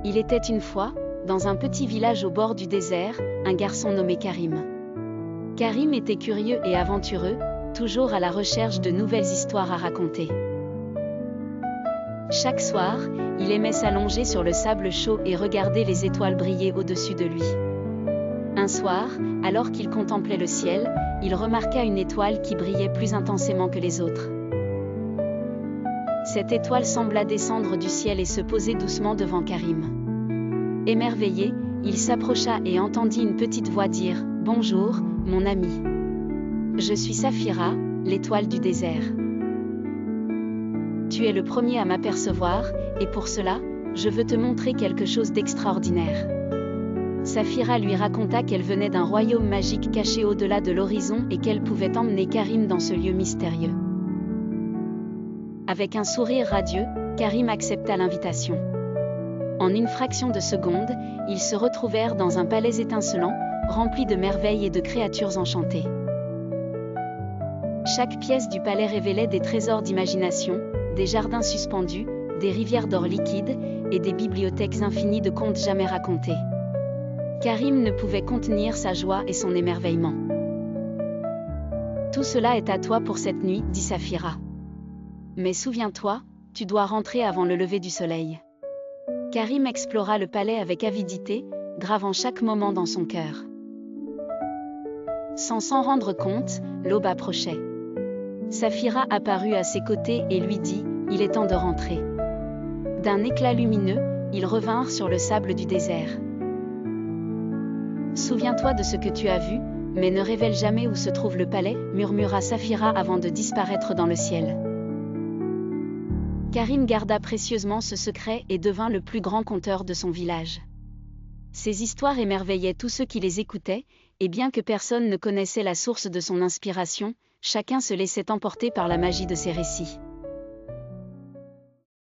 Il était une fois, dans un petit village au bord du désert, un garçon nommé Karim. Karim était curieux et aventureux, toujours à la recherche de nouvelles histoires à raconter. Chaque soir, il aimait s'allonger sur le sable chaud et regarder les étoiles briller au-dessus de lui. Un soir, alors qu'il contemplait le ciel, il remarqua une étoile qui brillait plus intensément que les autres. Cette étoile sembla descendre du ciel et se poser doucement devant Karim. Émerveillé, il s'approcha et entendit une petite voix dire « Bonjour, mon ami. Je suis Saphira, l'étoile du désert. Tu es le premier à m'apercevoir, et pour cela, je veux te montrer quelque chose d'extraordinaire. » Saphira lui raconta qu'elle venait d'un royaume magique caché au-delà de l'horizon et qu'elle pouvait emmener Karim dans ce lieu mystérieux. Avec un sourire radieux, Karim accepta l'invitation. En une fraction de seconde, ils se retrouvèrent dans un palais étincelant, rempli de merveilles et de créatures enchantées. Chaque pièce du palais révélait des trésors d'imagination, des jardins suspendus, des rivières d'or liquide, et des bibliothèques infinies de contes jamais racontés. Karim ne pouvait contenir sa joie et son émerveillement. « Tout cela est à toi pour cette nuit, dit Saphira. Mais souviens-toi, tu dois rentrer avant le lever du soleil. » Karim explora le palais avec avidité, gravant chaque moment dans son cœur. Sans s'en rendre compte, l'aube approchait. Saphira apparut à ses côtés et lui dit « Il est temps de rentrer. » D'un éclat lumineux, ils revinrent sur le sable du désert. « Souviens-toi de ce que tu as vu, mais ne révèle jamais où se trouve le palais, » murmura Saphira avant de disparaître dans le ciel. Karim garda précieusement ce secret et devint le plus grand conteur de son village. Ses histoires émerveillaient tous ceux qui les écoutaient, et bien que personne ne connaissait la source de son inspiration, chacun se laissait emporter par la magie de ses récits.